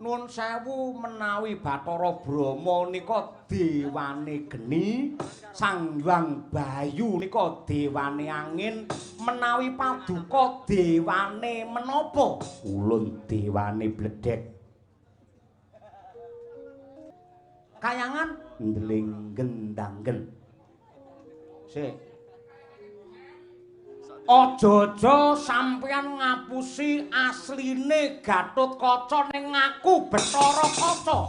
Nuwun sewu menawi Bathara Brama nika dewane geni, Sang Hyang Bayu nika dewane angin, menawi Paduka dewane menapa? Ulun dewane bledhek. Kayangan ndelinggen danggen. Sik. Aja-aja sampeyan ngapusi asline Gatotkaca ning ngaku Bathara Kaca.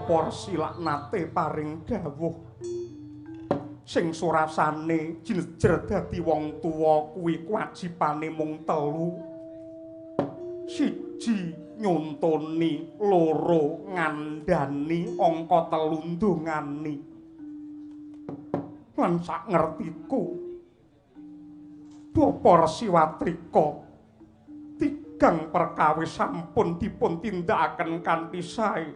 Porsi laknate paring dawuh. Sing surasane jinejer dadi wong tuwa kuwi kewajibane mung telu. Siji nyontoni, loro ngandhani, angka telu ndongani. Lan sak ngertiku Bapa Resiwatrika tigang perkawis sampun dipun tindakaken kanthi sae.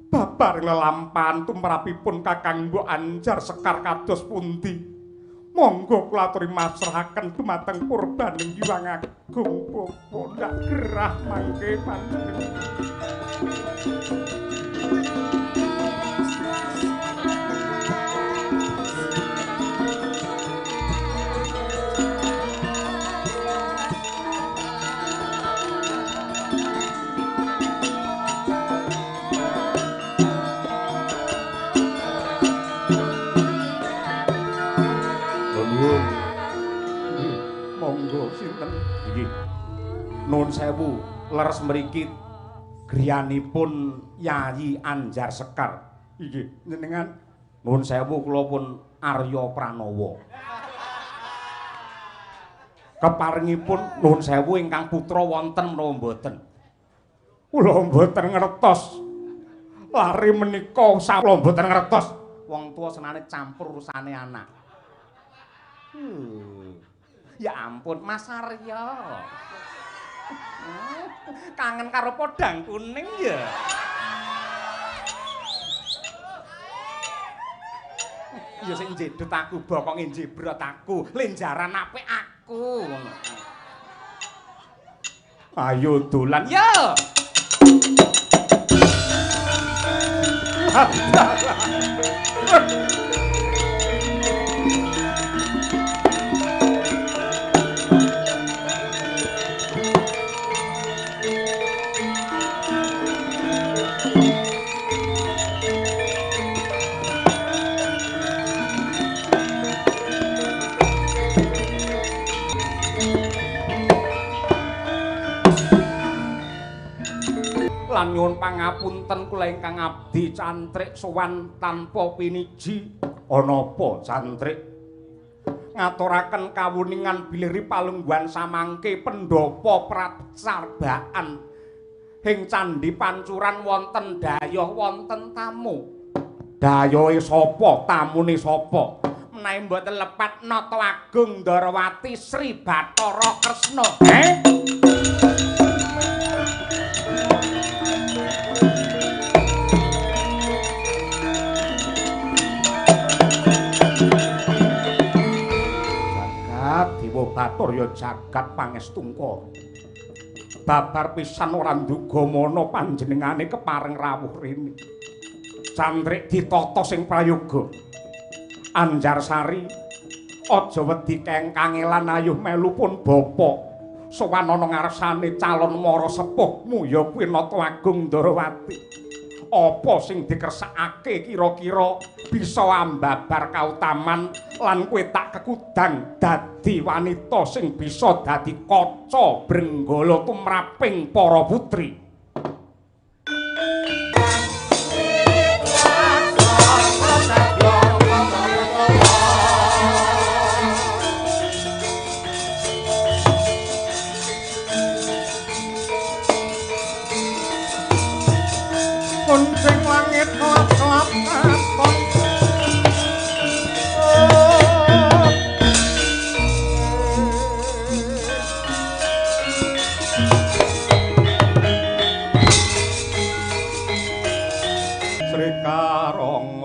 Babar lelampahan tumrapipun Kakang Mbok Anjar Sekar kados pundi? Monggo kula aturi masrahaken dumateng purbaning Hyang Agung Bapa ndak gerah mangke panjenengan. Monggo sinten iki nuwun sewu leres mriki griyanipun Yayi Anjar Sekar iki jenengan nuwun sewu kula pun Arya Pranowo keparingipun nuwun sewu ingkang putra wonten menapa mboten kula mboten ngertos lare menika kula mboten ngertos wong tuwa senane campur urusane anak. Ya ampun Mas Arya. Kangen karo podang kuning ya. Ya sing jedut aku bokonge jebrot aku, lenjaran apik aku. Ayo dolan ya. Lan nyuwun pangapunten kula ingkang abdi cantrik sowan tanpa piniji. Ana apa cantrik? Ngaturaken kawuningan biliri palungguhan samangke pendhapa pracarbaan ing candhi Pancuran wonten dayoh wonten tamu. Dayohe sapa? Tamune sapa? Menawi mboten lepat Nata Agung Ndarawati Sri Bathara Kresna. Dewa Bathara jagat pangestungka. Babar pisan ora nduga mana panjenengane kepareng rawuh rene. Cantrik ditata sing prayoga. Anjarsari aja wedi kengkangelan ayuh melu pun bapa. Sowan ana ngarsane calon mara sepuhmu ya kuwi Nata Agung Ndarawati. Apa sing dikersakake kira-kira bisa ambabar kautaman lan kowe tak kekudang dadi wanita sing bisa dadi kaca brenggala tumraping para putri. Kuncing langit kelap-kelap katon Sri Karongron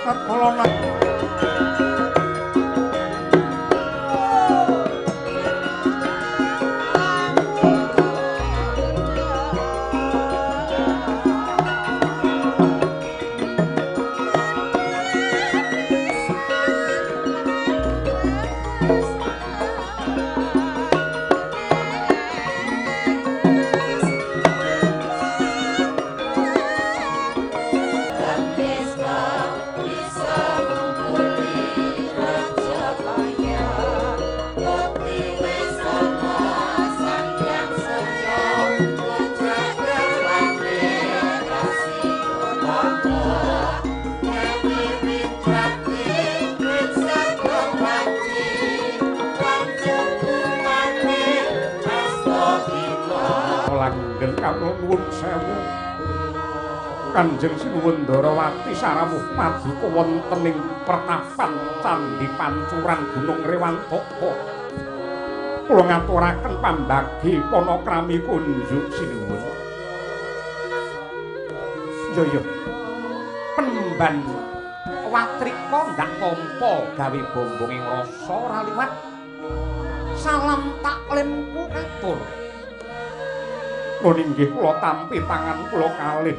Tatkolona langgeng kawula nuwun sewu Kanjeng Sinuwun Ndarawati sarawuh paduka wonten ing pertapan Candhi Pancuran Gunung Rewantaka. Kula ngaturaken pambagi panakrami kunjuk sinuwun. Ya penemban watrika ndak tampa gawe bombonging rasa ora liwat. Salam taklimku atur. Nun inggih kula tampi tangan kula kalih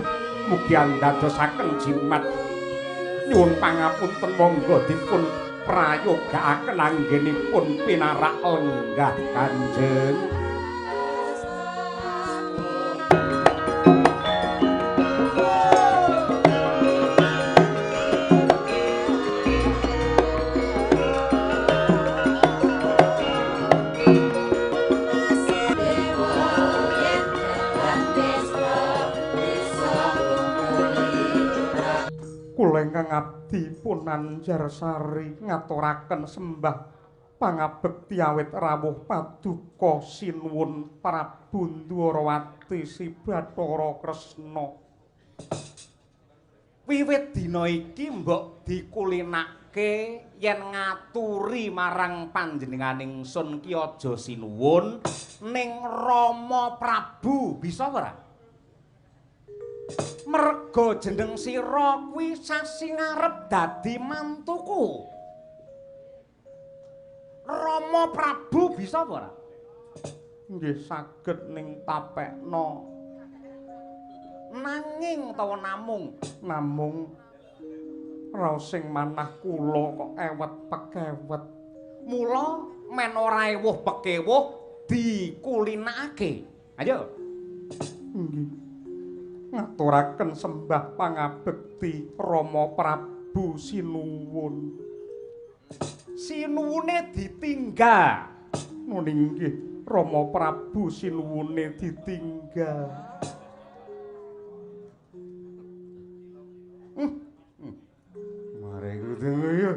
mugi andadosaken jimat nyuwun pangapunten monggo dipun prayogakaken anggenipun pinarak lenggah Kanjeng. Kula ingkang abdi Punanjar Sari ngaturaken sembah pangabekti awit rawuh paduka sinuwun Prabu Ndarawati Si Bathara Kresna. Wiwit dina iki mbok dikulinake yen ngaturi marang panjenenganing sun ki aja sinuwun ning Rama Prabu bisa ora? Merga jeneng sira kuwi sasi ngarep dadi mantuku. Rama Prabu bisa apa ora? Nggih saged ning tapekno. Nanging utawa namung raos sing manah kula kok ewet pekewet. Mula men ora ewuh pekewuh dikulinakake. Ayo. Nggih. Ngaturaken sembah pangabekti Rama Prabu sinuwun. Sinuwune ditinggal. Nun inggih Rama Prabu sinuwune ditinggal. Mare kudu ya.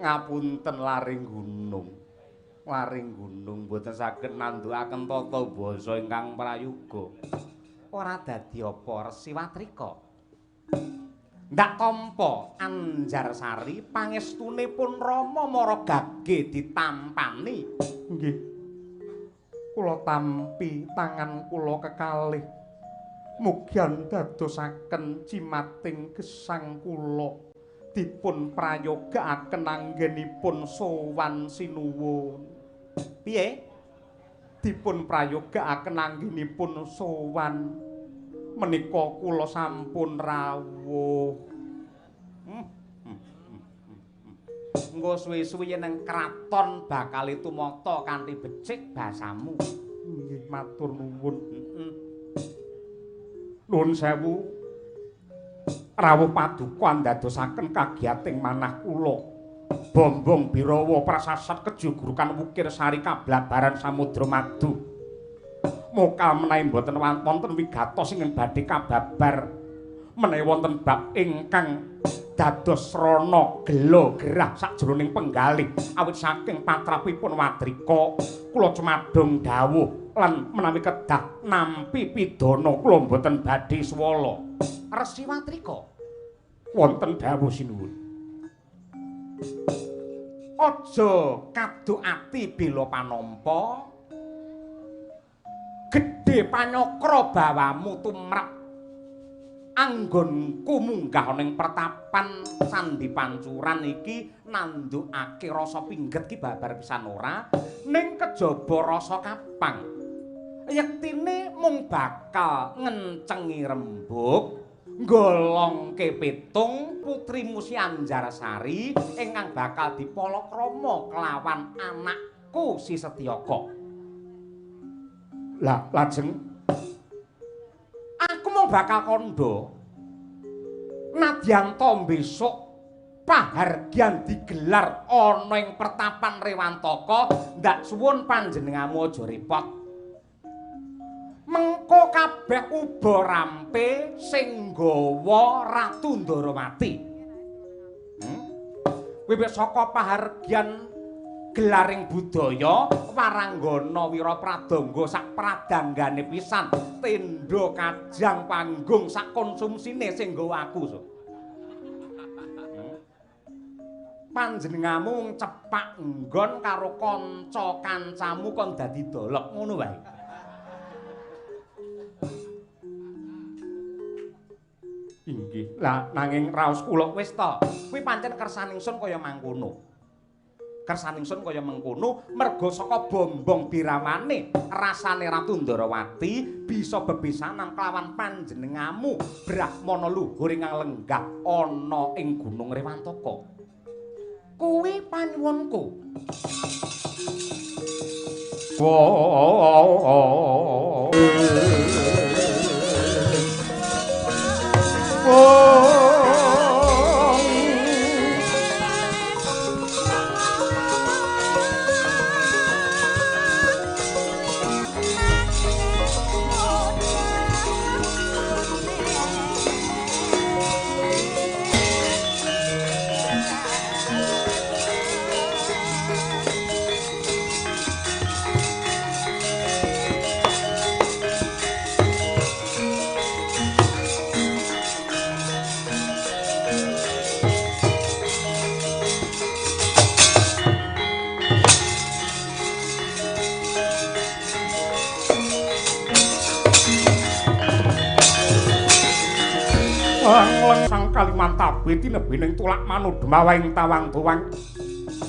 Ngapunten laring gunung. Waring gunung boten saged nandukaken tata basa ingkang prayoga. Ora dadi apa Resi Watrika. Ndak tampa Anjarsari pangestunipun Rama mara gage ditampani. Nggih. Kula tampi tangan kula kekalih. Mugi dadosaken cimating gesang kula dipun prayogakaken anggenipun sowan sinuwun. Piye? Dipun prayogakaken anggenipun sowan menika kula sampun rawuh. Engko suwi-suwi ning kraton bakal tumata kanthi becik basamu. Nggih matur nuwun. Nuwun sewu. Rawuh paduka ndadosaken kagiyating manah kula. Bombong Birawa prasasat kejugurukan wukir sari kablabaran samudra madu. Mokal menawi boten wonten wigatos ingkang badhe kababar menawi wonten bab ingkang dados rana gela gerah sajroning penggalih awit saking patrapipun Watrika kula cumadung dawuh lan menawi kedah nampi pidana kula boten badhe swala. Resi Watrika wonten dawuh sinuwun. Aja kaduk ati bela panampa. Gedhe panyakra bawamu tumrap anggonku munggah ning pertapan Candhi Pancuran iki nandukake rasa pingget ki babar pisan ora ning kejaba rasa kapang yektine mung bakal ngencengi rembug nggolongke pitung putri Musi Anjarsari ingkang bakal dipalakrama kelawan anakku si Setyaka. Lah lajeng aku mau bakal kondo nadyan to besok pahargyan digelar ana ing pertapan Rewantaka ndak suwun panjenenganmu aja repot mengko kabeh uba rampe sing nggawa Ratu Ndarawati wiwit saka pahargyan gelaring budaya waranggana wirapradangga sak pradanggane pisan tendha kajang panggung sak konsumsine sing nggawa aku so. Panjenenganmu cepak nggon karo kanca-kancamu kon dadi dolok ngono wae. Inggih. Lah nanging raos kula wis to. Kuwi pancen kersane ingsun kaya mangkono. Kersane ingsun kaya mengkono merga saka bombong biramane rasane Ratu Ndarawati bisa bebisanan kelawan panjenenganmu Brahmana luhur ingkang lenggah ana ing Gunung Rewantaka. Kuwi panyuwunku. Sang Kalimantabe tinebening tulak manudma waing tawang tuwang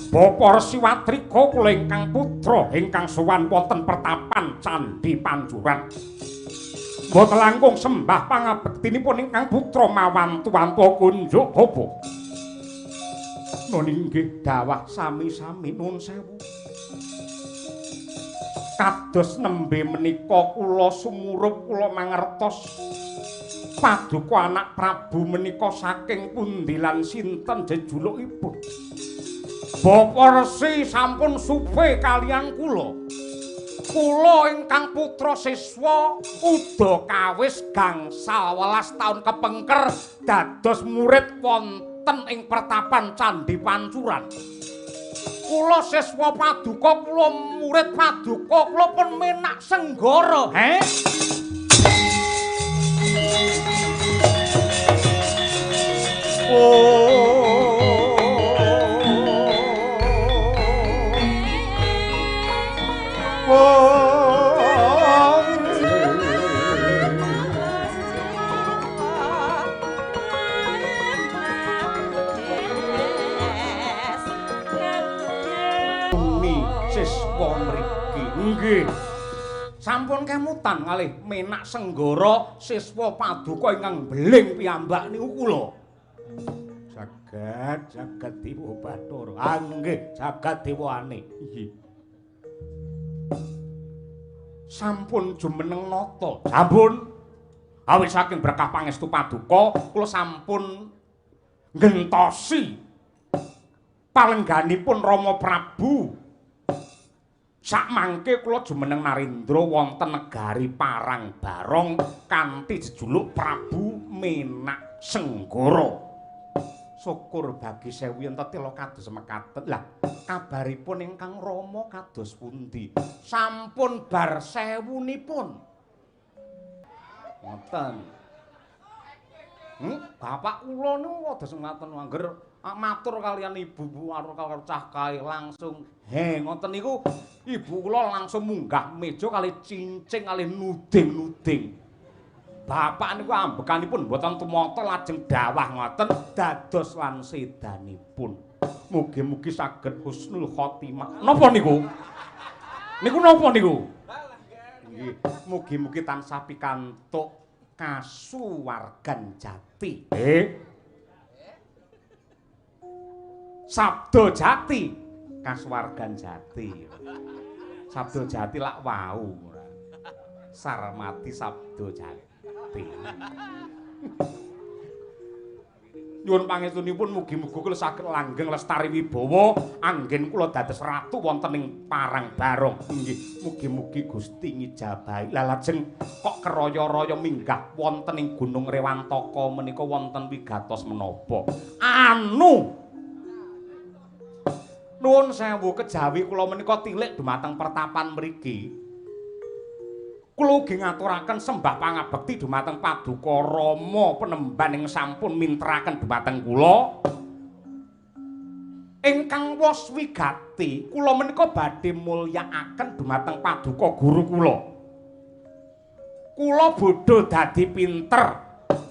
Bapa Resiwatrika kula ingkang putra ingkang sowan wonten pertapan Candhi Pancuran boten langkung sembah pangabektinipun ingkang putra mawantu-wantu kunjuk bapa nun inggih dawah sami-sami nun sewu kados nembe menika kula sumurup kula mangertos Paduka anak Prabu menika saking pundi lan sinten jejulukipun. Bapa Resi sampun supe kaliyan kula. Kula ingkang putra siswa uda kawis gangsal 12 taun kepengker dados murid wonten ing pertapan Candhi Pancuran. Kula siswa Paduka, kula murid Paduka, kula pun menak senggara. Siswa mriki nggih sampun kemutan kalih menak senggara siswa Paduka ingkang beling piyambak niku kula. Jagat Dewa Bathara. Nggih, jagat dewane. Nggih. Sampun jumeneng nata. Sampun. Awit saking berkah pangestu Paduka, kula sampun ngentosi palengganipun Rama Prabu. Sakmangke kula jumeneng Narendra wonten negari Parangbarong kanthi jejuluk Prabu Menak Senggara. Syukur bagi sewu yen tetela kados mekaten. Lah, kabaripun ingkang Rama kados pundi? Sampun bar sewunipun. Ngoten. Bapak kula niku kados ngaten angger matur kaliyan ibu karo cah kae langsung ngoten niku ibu kula langsung munggah meja kali cincing kali nuding-nuding. bapak niku ambekanipun mboten tumata lajeng dawah ngoten dados lan sedanipun. Mugi-mugi saged husnul khotimah. Napa niku? Niku napa niku? Nggih, mugi-mugi tansah pikantuk kasuwargan jati. Sabda jati, kasuwargan jati. Sabda jati lak wau. Sarmati sabda jati. Nyuwun pangestunipun mugi-mugi kula saged langgeng lestari wibawa anggen kula dados ratu wonten ing Parangbarong. Nggih, mugi-mugi Gusti ngijabahi. Lah lajeng kok keraya-raya minggah wonten ing Gunung Rewantaka menika wonten wigatos menapa? Nuwun sewu kejawi kula menika tilik dumateng pertapan mriki. Kula ugi ngaturaken sembah pangabekti dumateng Paduka Rama penemban ing sampun minteraken dumateng kula. Ingkang wos wigati, kula menika badhe mulyakaken dumateng Paduka guru kula. Kula bodho dadi pinter,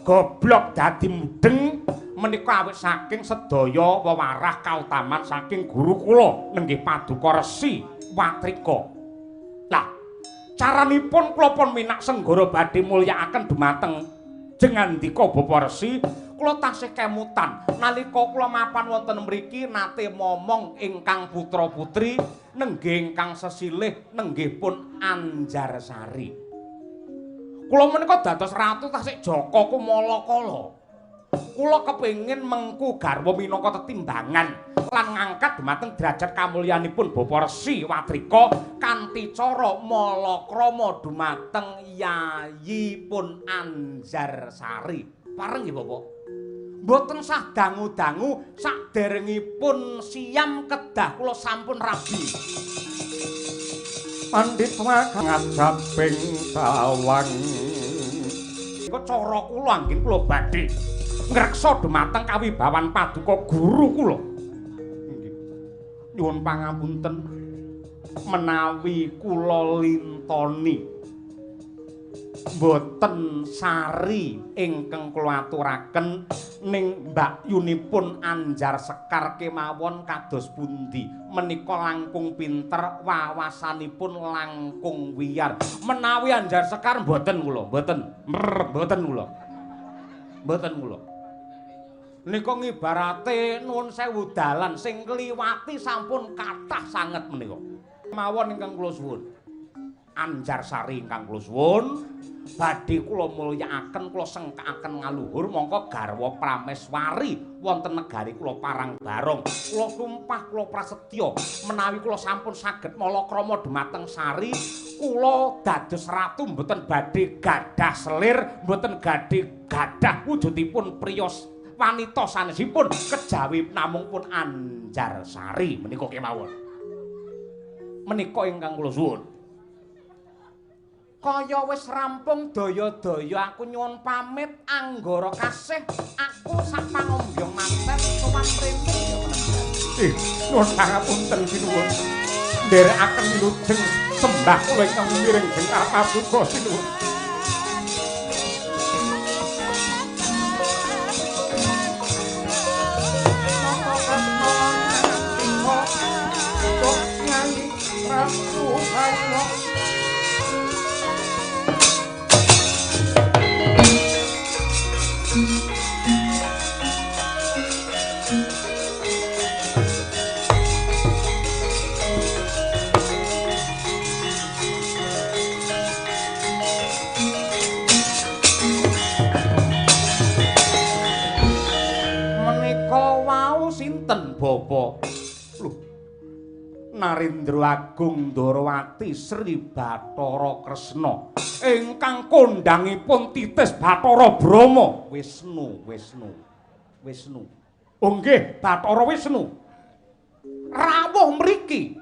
goblok dadi mudeng menika awit saking sedaya wewarah kautaman saking guru kula nenggih Paduka Resi Watrika. Caranipun kula pun minak senggara badhe mulyakaken dumateng jengandika Bapa Resi, kula tasih kemutan nalika kula mapan wonten mriki nate momong ingkang putra-putri nenggih ingkang sesilih nenggih pun Anjarsari. Kula menika dados ratu tasih Jaka Kumalakala. Kula kepengin mengku garwa minangka tetimbangan lan ngangkat dumateng derajat kamulyanipun Bapa Resi Watrika kanthi cara malakrama dumateng yayipun Anjarsari. Pareng nggih Bapak. Mboten sah dangu-dangu saderengipun siam kedah kula sampun rabi. Pandhit ngajaping tawang. Kok cara kula anggen kula badhe ngreksa dumateng kawibawan Paduka guru kula. Nggih. Nyuwun pangapunten menawi kula lintoni mboten sari ingkang kula aturaken ning mbakyunipun Anjar Sekar kemawon kados pundi menika langkung pinter wawasanipun langkung wiyar. Menawi Anjar Sekar mboten kula, mboten kula. Nika ngibarate nuwun sewu dalan sing kliwati sampun kathah sanget menika. Mawon ingkang kula suwun. Anjarsari ingkang kula suwun badhe kula mulyakaken kula sengkakaken ngaluhur mongko garwa Prameswari wonten negari kula Parangbarong. Kula sumpah kula prasetya menawi kula sampun saged malakrama dumateng sari kula dados ratu mboten badhe gadah selir, mboten badhe gadah wujudipun priyos wanita sanesipun kejawi namung pun Anjarsari menika kemawon. Menika ingkang kula suwun. Kaya wis rampung daya-daya aku nyuwun pamit anggara kasih aku sak pangombyong manten sowan mrene ya menengan. Nuwun pangapunten sinuwun. Nderekaken wilujeng sembah kula ingkang miring Jengkar Paduka sinuwun. Bapa lho Narendra Agung Ndarawati Sri Bathara Kresna ingkang kondhangipun titis Bathara Brama Wisnu. Oh nggih Bathara Wisnu rawuh mriki.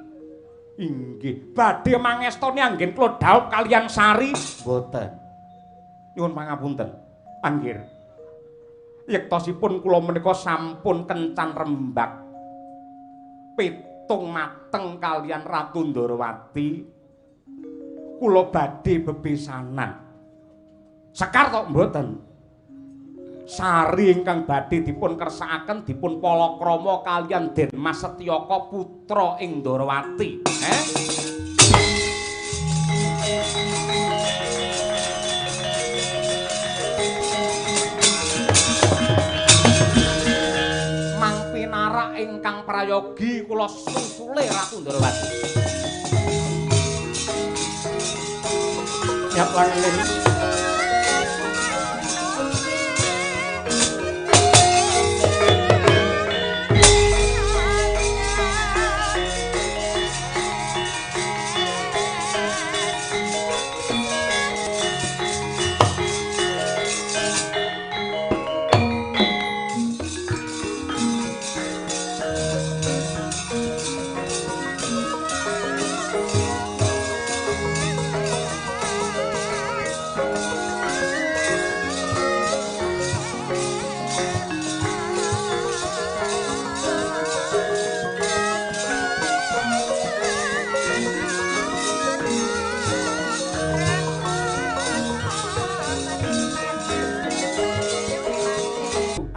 Inggih badhe mangestoni anggen kula dhaup kaliyan sari mboten. Nyuwun pangapunten. Anggir. Yektosipun kula menika sampun kencan rembag pitung mateng kalian Ratu Ndarawati kula badhe bebesanan. Sekar tok mboten. Sari ingkang badhe dipun kersakaken dipun palakrama kaliyan Den Mas Setyaka putra ing Ndarawati. Mang pinarak ingkang prayogi kula susule Ratu Ndarawati. Siap langen.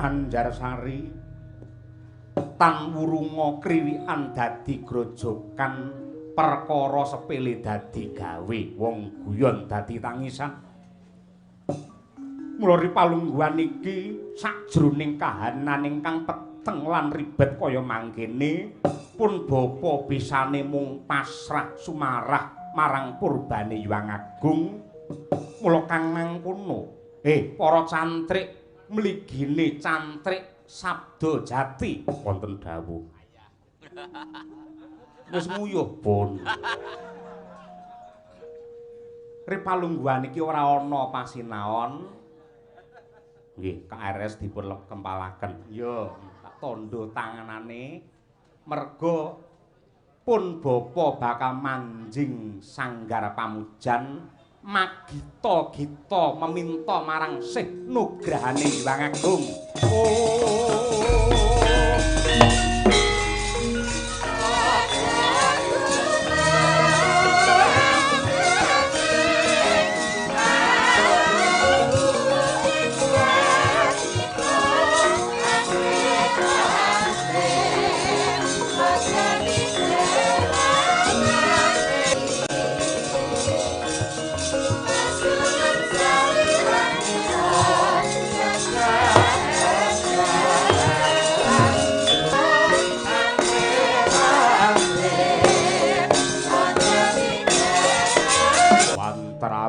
Anjarsari tan wurunga kriwikan dadi grojokan perkara sepele dadi gawe wong guyon dadi tangisan. Mula ripalungguhan iki sajroning kahanan ingkang peteng lan ribet kaya mangkene pun bapa bisane mung pasrah sumarah marang purbane Hyang Agung. Mula kang mangkono para cantrik mligine cantrik sabda jati wonten dawuh. Wis nguyuh pun. Ripalungguhan iki ora ana pasinaon. Nggih, KRS dipun kempalaken. Ya, tak tandha tanganane merga pun bapa bakal manjing sanggar pamujan magita-gita meminta marang sih nugrahane Hyang Agung.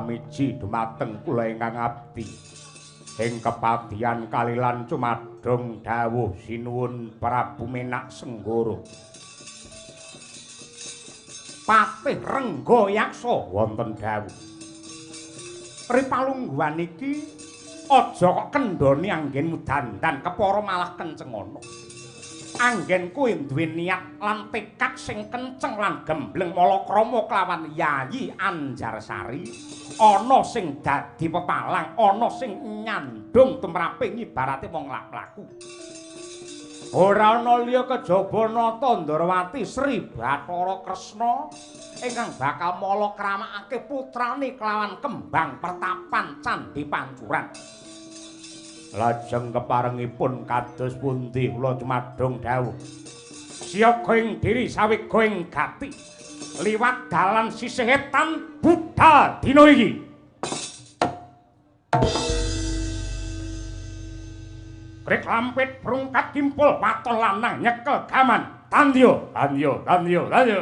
Miji dumateng kula ingkang abdi ing kepatihan kalilan cumadong dawuh sinuwun Prabu Menak Senggara Patih Rengga Yaksa wonten dawuh ripalungguhan iki aja kok kendhani anggenmu dandan kepara malah kenceng ana anggen kowe duwe niat lan tekad sing kenceng lan gembleng malakrama kelawan Yayi Anjarsari ana sing dadi pepalang ana sing nyandung tumraping ibarate wong laku ora ana liya kejaba nata Ndarawati Sri Bathara Kresna ingkang bakal malakramakake putrane kelawan kembang pertapan Candhi Pancuran. Lajeng keparengipun kados pundi kula cumadong dawuh. Siyaga ing diri sawiga ing gati liwat dalan sisih etan budal dina iki. Krek lampit prungkat kimpul waton lanang nyekel gaman. Tandya, tandya, tandya, tandya.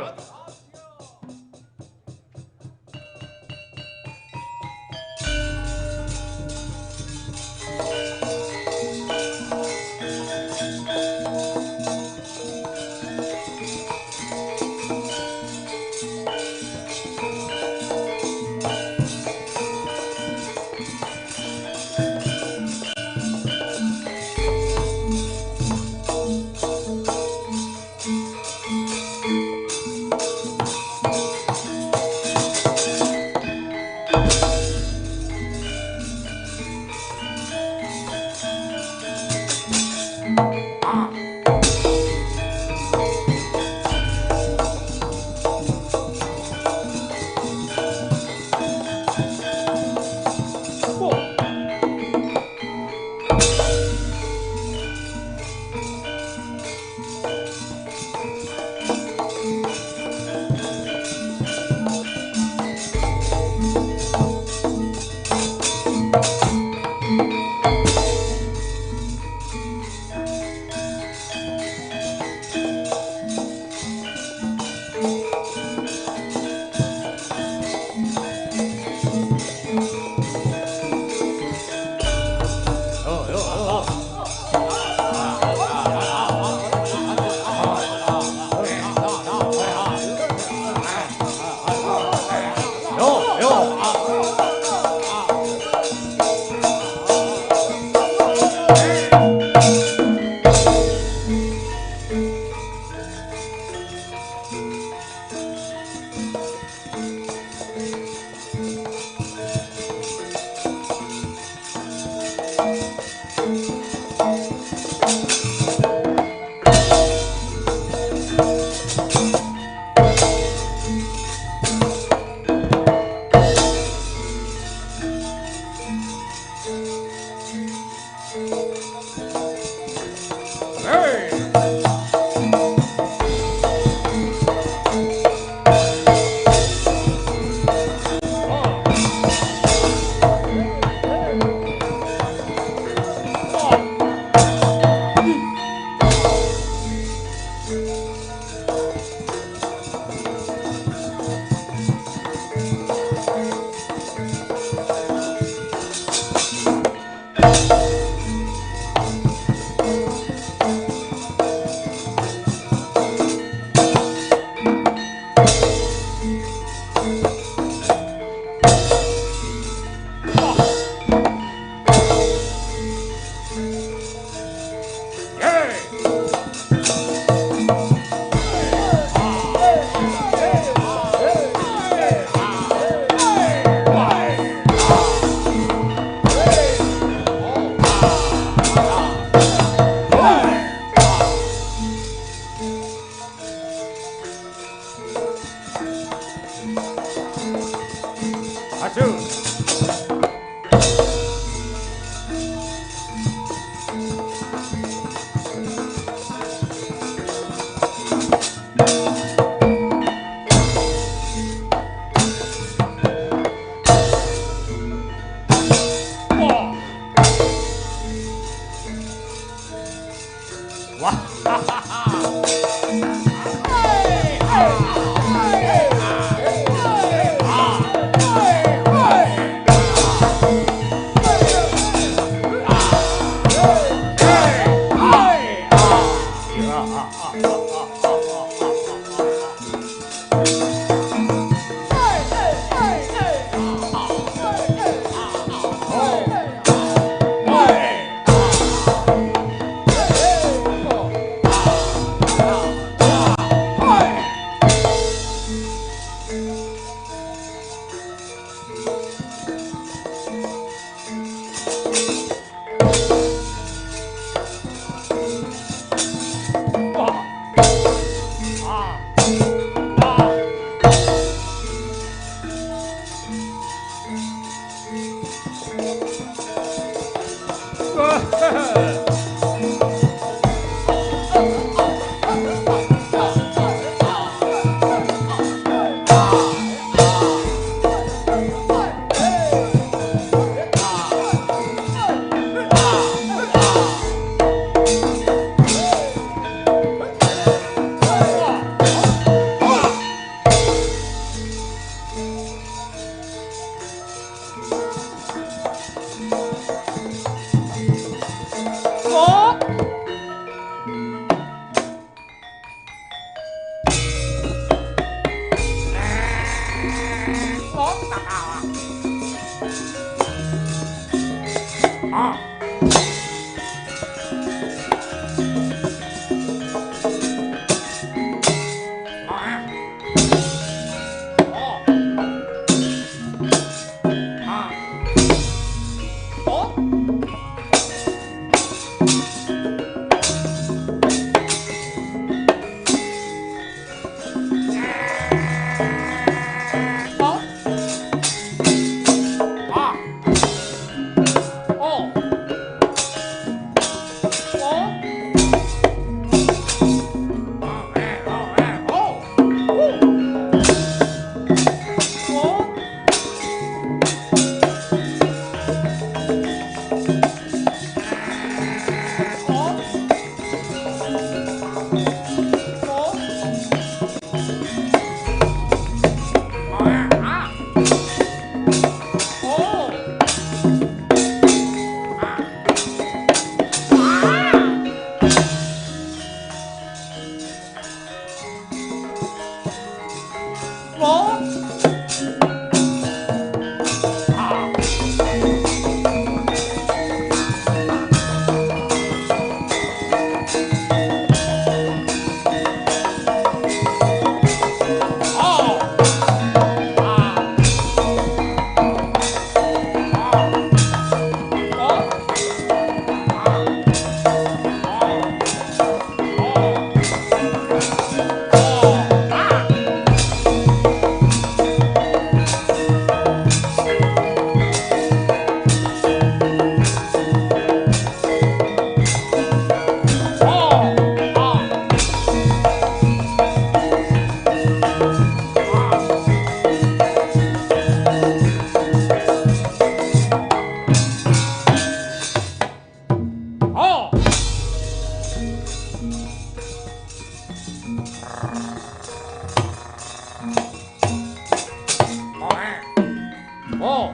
Oh.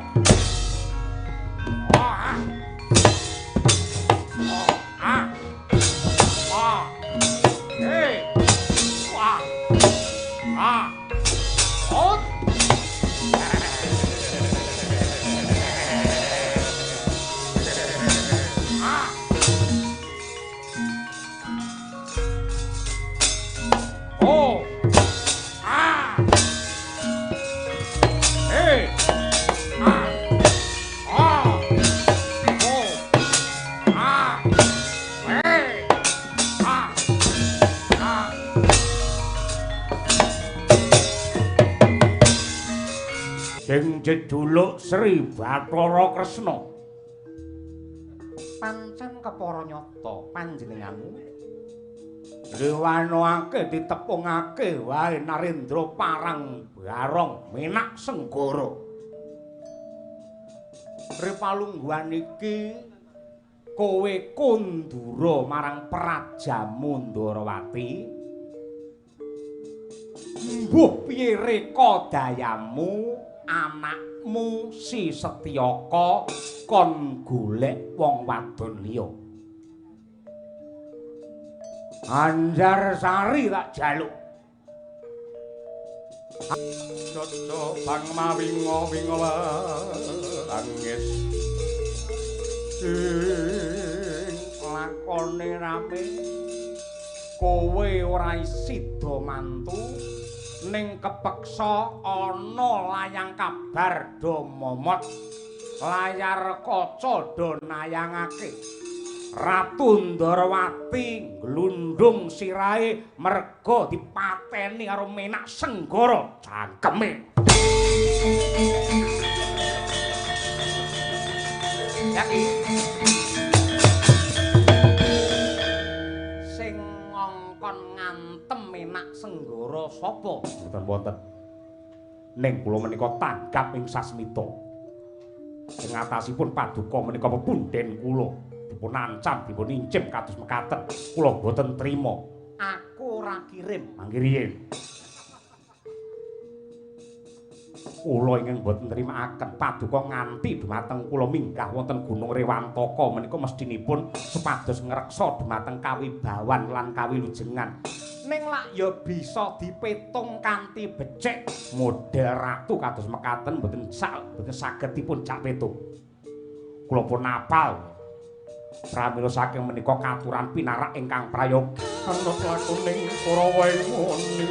Sing jeduluk Sri Bathara Kresna. Pancen kepara nyata panjenenganmu diwanokake ditepungake wae Narendra Parang Barong Menak Senggara. Ripalungguhan iki kowe kondura marang Prajamu Ndarawati. Mbuh piye reka dayamu anakmu si Setyaka kon golek wong wadon liya. Anjarsari tak jaluk. Coco bang mawinga-winga langis. Lakone rame kowe ora sida mantu ning kepeksa ana layang kabar do momot layar kaca do nayangake Ratu Ndarawati glundung sirahe merga dipateni karo Menak Senggara cangkeme. Yaki sing ngongkon ngantem Menak Senggara sapa? Mboten wonten. Ning kula menika tanggap ing sasmita. Ing atasipun paduka menika pepunden kula. Dipun ancam, dipun incim kados mekaten. Kula boten trima. Aku ora kirim, mangke riyin. Kula ingkang boten nrimakaken paduka nganti dhumateng kula minggah wonten Gunung Rewantaka menika mestinipun supados ngreksa dhumateng kawibawan lan kawilujengan. Ning lak ya bisa dipetung kanthi becik model ratu kados mekaten boten saged dipun cak petung. Kula pun apal pramila saking menika katuran pinarak ingkang prayoga anut lakuning Kurawa ing muni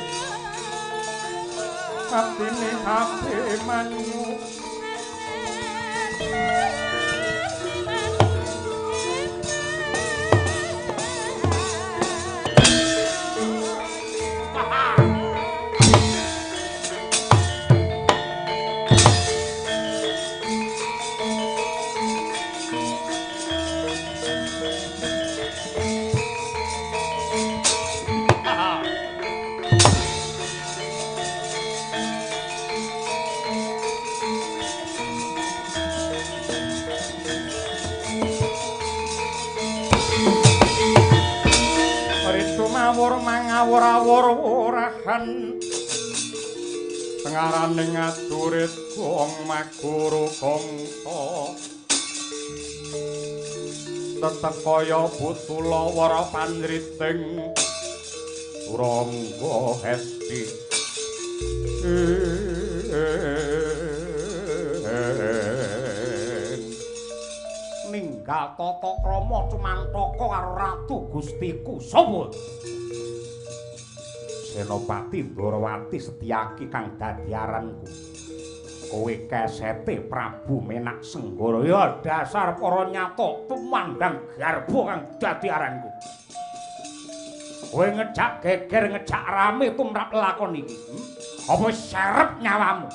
atine ape manyu mangawur-awur-awurahan tengaraning aturit wong maguru kongko tetep kaya butula wara pandriting Surangga Hesti ninggal tata krama cumantaka karo Ratu Gustiku sapa Senopati Ndarawati Setyaki kang dadi aranku. Kowe kesete Prabu Menak Senggara ya dasar para nyata tumandang garba kang dadi aranku. Kowe ngejak geger ngejak rame tumrap lakon iki. Apa serep nyawamu?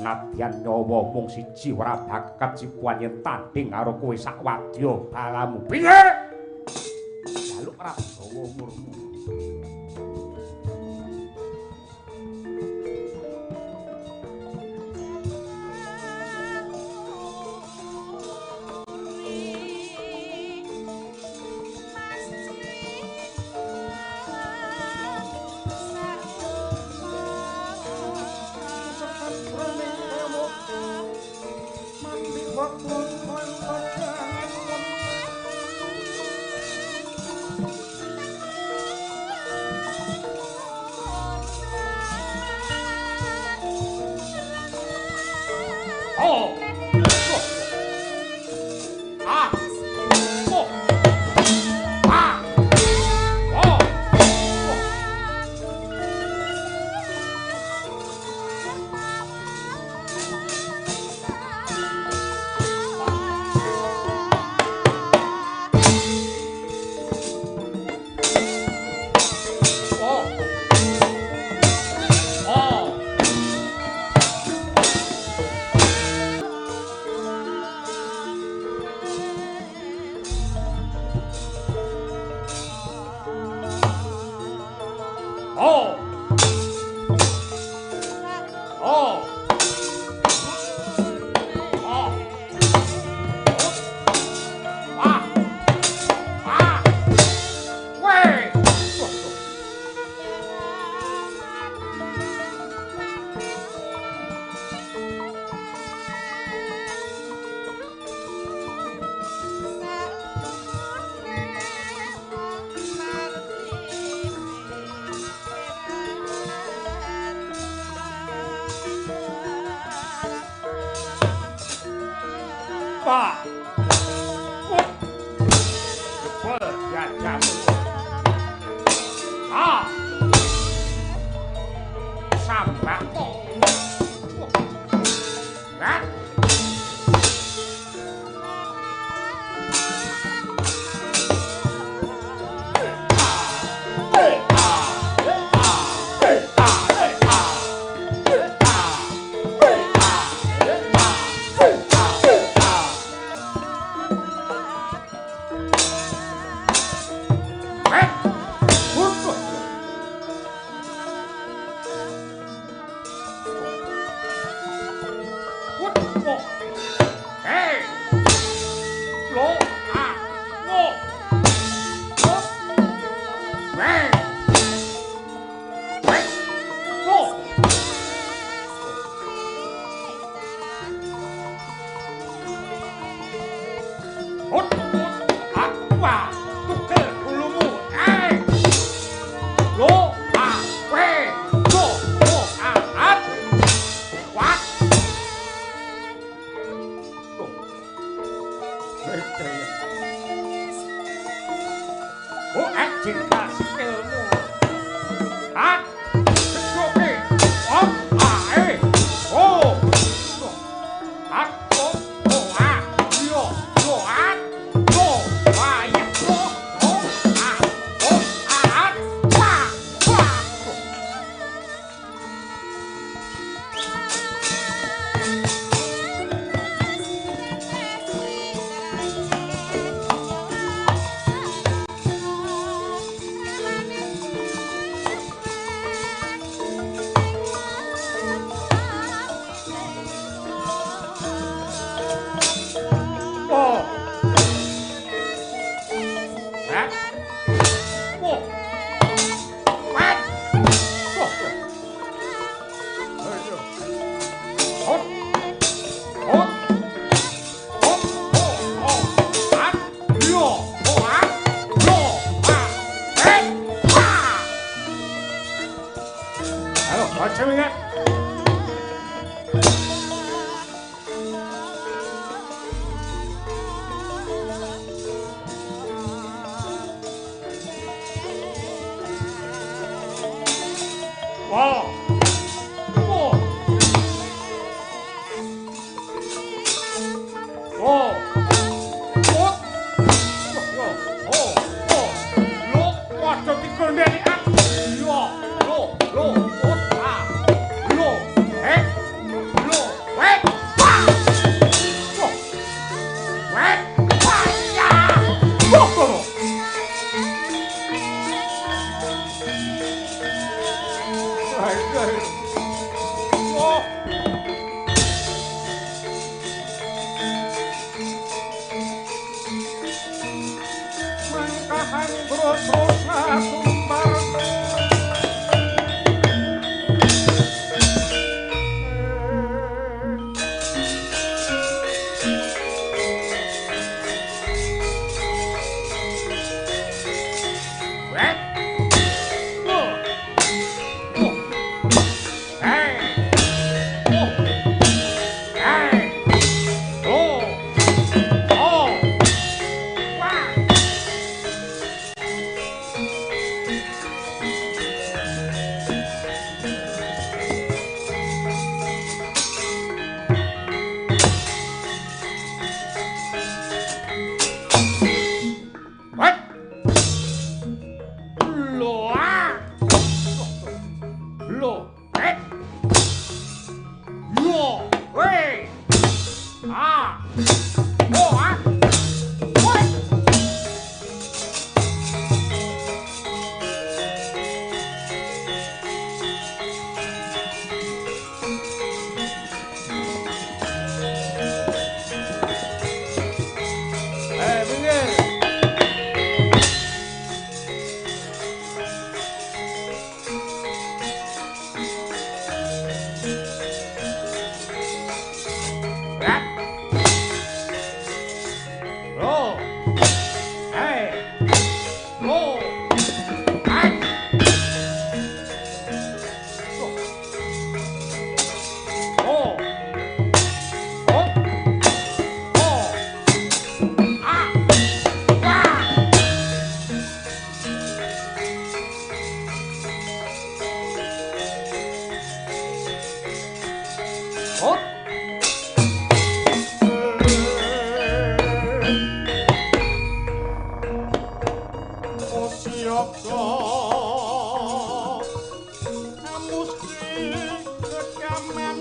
Nadyan nyawa mung siji ora bakat cipuan yen tanding karo kowe sak wadya balamu. Piye? Jaluk Prabawa umurmu. Oh. Oh. Oh. Ah. Ah. Wait. Wah. Jebol gajah. Ah. Sambak kok. Hah? siyaga musti kedaman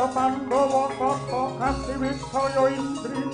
Pandhawa tata kasih wisaya indri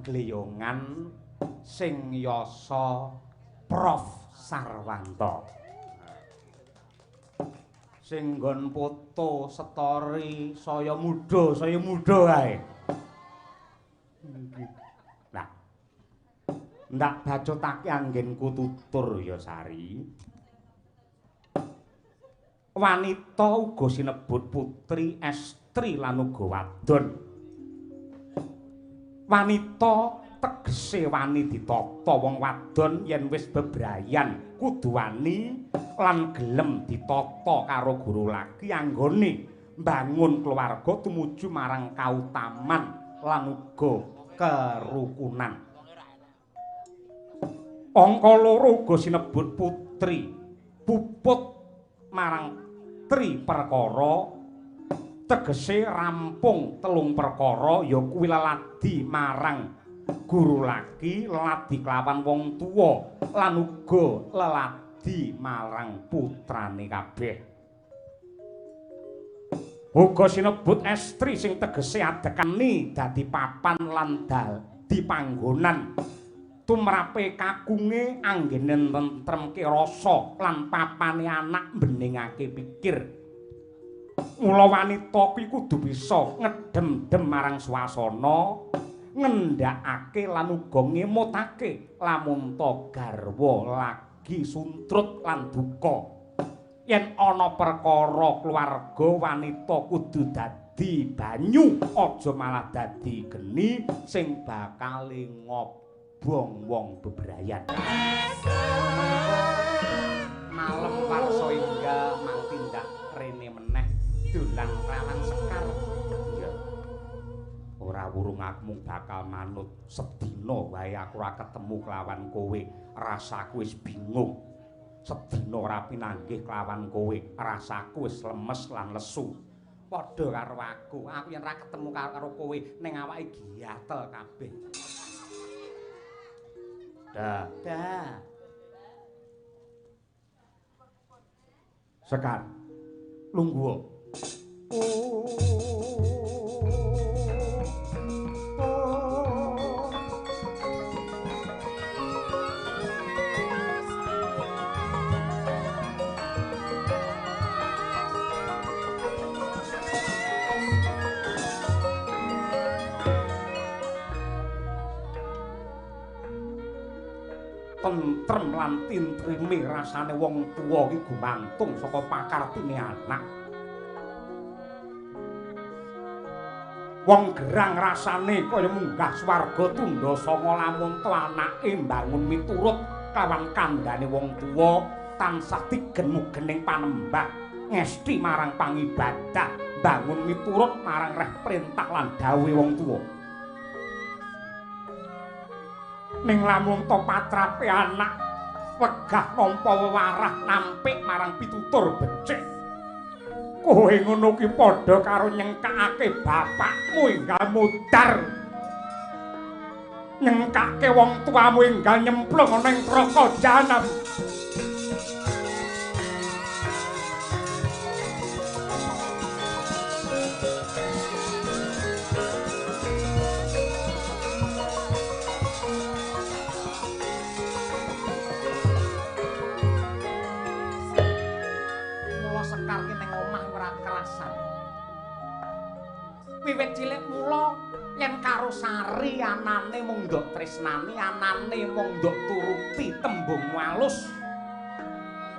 Gleyongan sing yasa Prof Sarwanto sing nggon foto story saya muda ae. Nah, ndak bacotake anggenku tutur ya Sari. Wanita uga sinebut putri, estri lan uga wadon. Wanita tegese wani ditata, wong wadon yen wis bebrayan kudu wani lan gelem ditata karo guru lagi anggone mbangun keluarga tumuju marang kautaman lan uga kerukunan. Angka loro uga sinebut putri, puput marang tri perkara tegese rampung telung perkara ya kuwi leladi marang guru lagi, leladi kelawan wong tuwa lan uga leladi marang putrane kabeh. Uga sinebut estri sing tegese adekani dadi papan lan dadi panggonan tumrape kakunge anggene tentremke rasa lan papane anak beningake pikir. Mula wanita kuwi kudu bisa ngedem-dem marang swasana, ngendhakake lan uga ngemutake lamun ta garwa lagi suntrut lan duka. Yen ana perkara keluarga wanita kudu dadi banyu, aja malah dadi geni sing bakal ngobong wong bebrayan. Malem warsa enggal mangtindak rene meneh dolan Rawan Sekar. Ya. Ora wurung aku mung bakal manut sedina wae aku ora ketemu kelawan kowe, rasaku wis bingung. Sedina ora pinanggih kelawan kowe, rasaku wis lemes lan lesu. Padha karo aku yen ora ketemu karo kowe ning awake giyatel kabeh. Dah. Sekar. Lungguh. Tentrem lan tintrime rasane wong tuwa iki gumantung saka pakartine anak. Wong gerang rasane kaya munggah swarga tundha sanga lamun to anake mbangun miturut kawan kandhane wong tuwa tansah digen-mugening panembah ngesti marang pangibadah bangun miturut marang reh perintah lan dawuhe wong tuwa. Ning lamun to patrape anak wegah nampa wewarah nampik marang pitutur becik. Kowe ngono ki padha karo nyengkakake bapakmu enggal mudar. Nyengkake wong tuamu enggal nyemplung ana ing neraka jahanam. Wiwit cilik mula yen karo Sari anane mung ndok tresnani, anane mung ndok turuti tembung alus.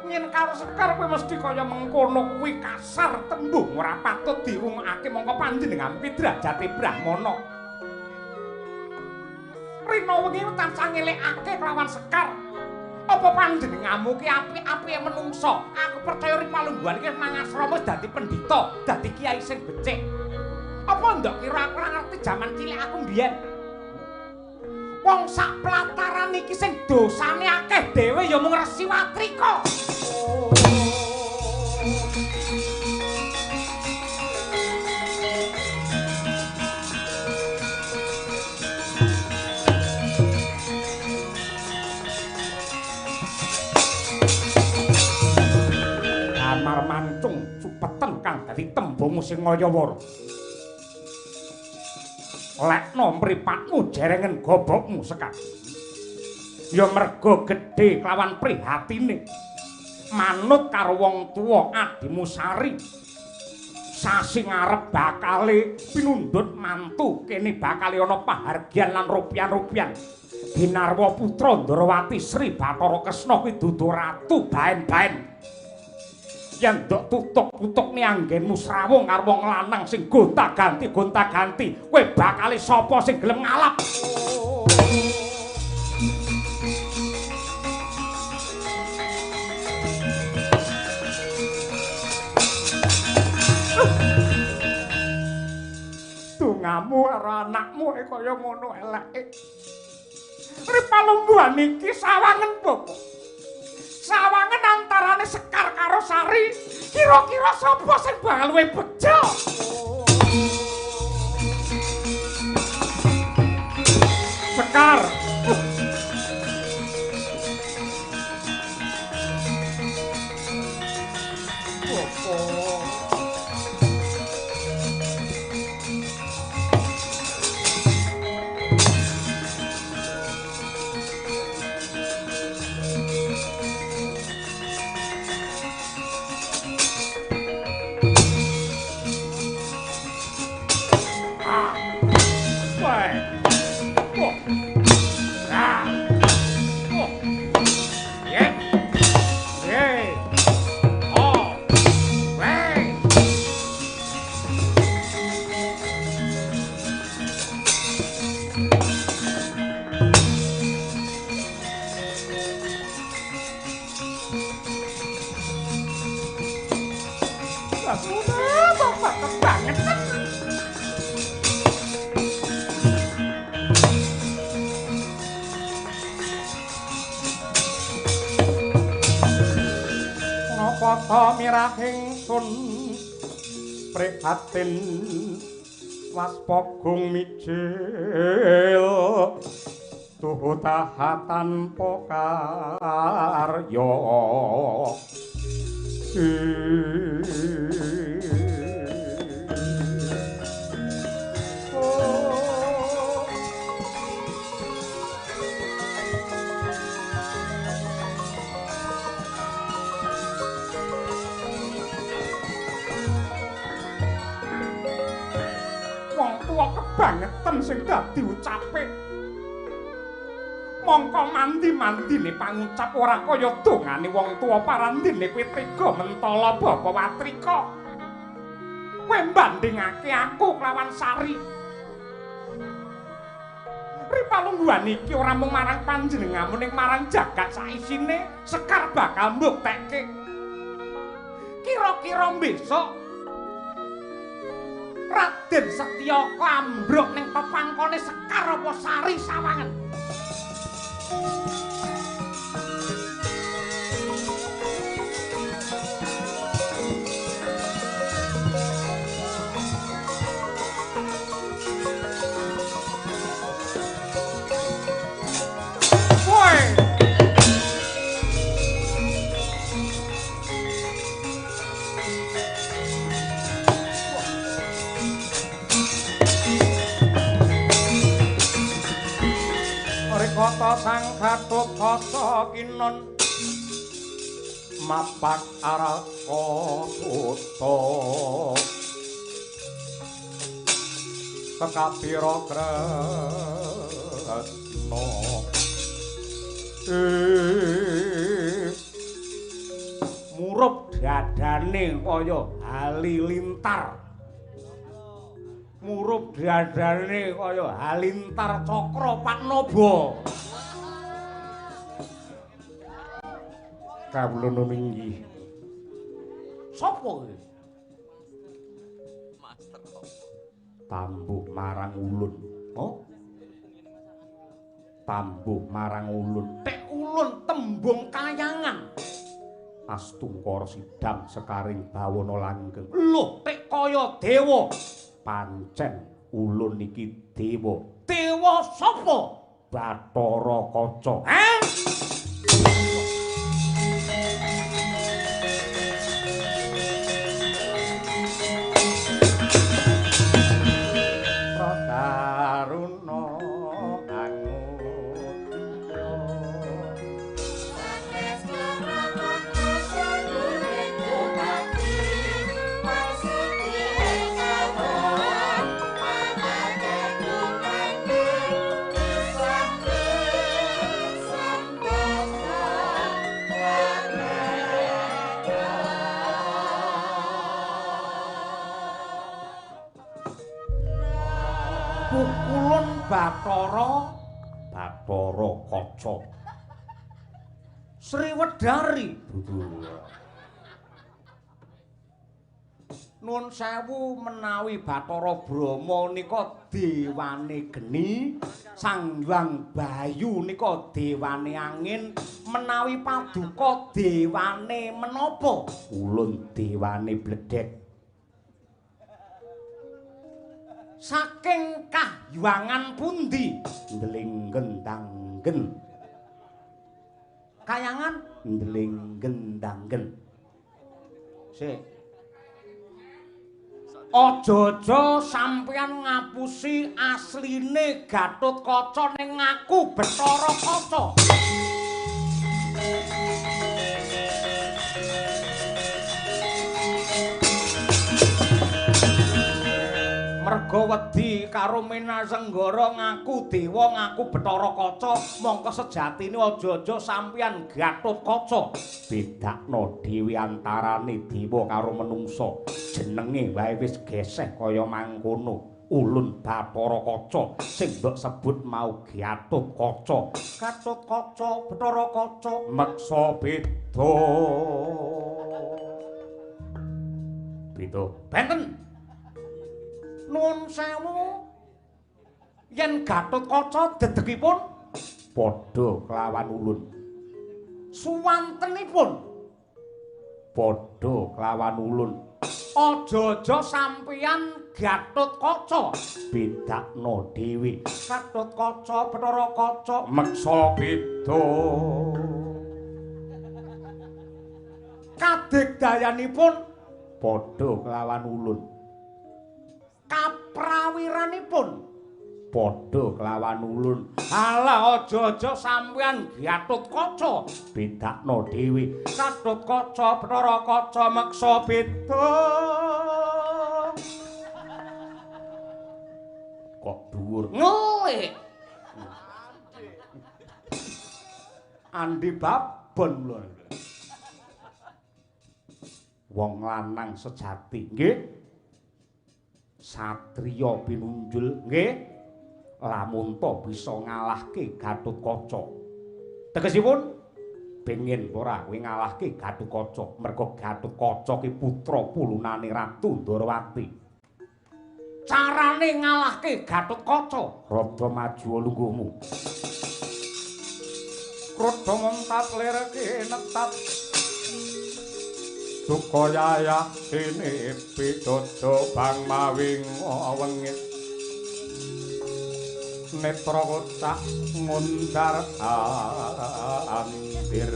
Yen karo Sekar kowe mesti kaya mengkono kuwi kasar tembung ora patut dirungokake mongko panjenengan kuwi derajate Brahmana. Rina wengi tansah ngelekake kelawan Sekar. Apa panjenenganmu ki apik-apike menungso? Aku percaya Ripalungguhan iki nang asrama dadi pendhita, dadi kiai sing becik. Apa ndak kira aku ora ngerti jaman cilik aku mbiyen? Wong sak plataran iki sing dosane akeh dhewe ya mung Resi Watrika. Damar mancung supeten kang dadi tembung sing ngaya-wara. Lekno mripatmu jerengen gobokmu Sekar. Ya mergo gedhe kelawan prihatine. Manut karo wong tuwa adimu Sari. Sasi ngarep bakale pinundhut mantu kene bakale ana pahargyan lan rupiah-rupiah. Binarwa putra Ndrawati Sri Bathara Kresna kuwi dudu ratu baen-baen. Yen ndok tutuk-tutuk ni anggenmu srawung karo wong lanang sing gonta-ganti kowe bakal sapa sing gelem ngalap. Tungamu karo anakmu kaya ngono eleke. Ripalungguhan iki sawangen apa? Sawangen antarane Sekar karo Sari, kira-kira sapa sing bakal luwih bejo? Kata mirahing sun prihatin waspagung mijil tuhu tahatan pokarya kebangetan sing dadi ucape mongko mandi-mandine pangucap ora kaya dongane wong tuwa parandene kowe tega mentala bapa watrika kowe mbandingake aku kelawan Sari ripalungguhan iki ora mung marang panjenenganmu ning marang jagat saisine Sekar bakal mbuktekke kira-kira besok Raden Setyaka ambruk ning pepangkone Sekar apa Sari sawangen. Kata sang Gatut Kaca Kinon mapak araka kutha Kekapira Kresna murup dadane kaya halilintar murup dadane kaya halintar cakra Patnaba kawula numinggih sapa kowe master tambuh marang ulun oh tambuh marang ulun tek ulun tembung kayangan Astungkara Sidam Sekaring Bawana Langgeng lho tek kaya dewa pancen ulun iki dewa. Dewa sapa? Bathara Kaca. Pukulun Bathara Kaca Sriwedari Nuwun sewu menawi Bathara Brama nika dewane geni Sang Hyang Bayu nika dewane angin menawi Paduka dewane menapa ulun dewane bledhek saking kahywangan pundi ndelinggendanggen kayangan ndelinggendanggen sik aja-aja sampeyan ngapusi asline Gatut Kaca ning ngaku Bathara Kaca merga wedi karo Minasenggara ngaku dewa ngaku Bathara Kaca mongko sejatine aja-aja sampeyan Gatotkaca bedakno dhewe antarane dewa karo menungsa jenenge wae wis geseh kaya mangkono Ulun Bathara Kaca sing mbok sebut mau Gatotkaca Gatotkaca Bathara Kaca meksa beda benten nuwun sewu yen Gatotkaca dedegipun padha kelawan ulun suwantenipun padha kelawan ulun aja-aja sampeyan Gatotkaca bedakno dhewe Gatotkaca Bathara Kaca meksa beda kadegdayanipun padha kelawan ulun kaprawiranipun padha kelawan ulun ala aja-aja sampeyan Gatotkaca bedakno dhewe Gatotkaca Bathara Kaca meksa beda kok dhuwur ngelik andi babon lho wong lanang sejati nggih satriya pinunjul nggih lamun to bisa ngalahke Gatotkaca tegesipun pengin ora kowe ngalahke Gatotkaca merga Gatotkaca ki putra pulunane Ratu Ndarawati carane ngalahke Gatotkaca rada maju lungguhmu rada montat lireke netat Sukaya ini pidodo bang mawing wengit netra kocak ngundar andir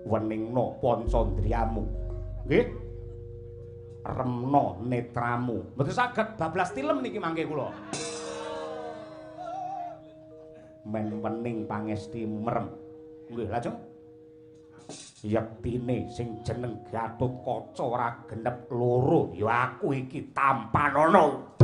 weningno pancandriyamu nggih remno netramu mboten saged bablas tilem niki mangke kula men wening pangesti merem nggih lajeng yektine sing jeneng Gatotkaca ora genep loro ya aku iki Tampanana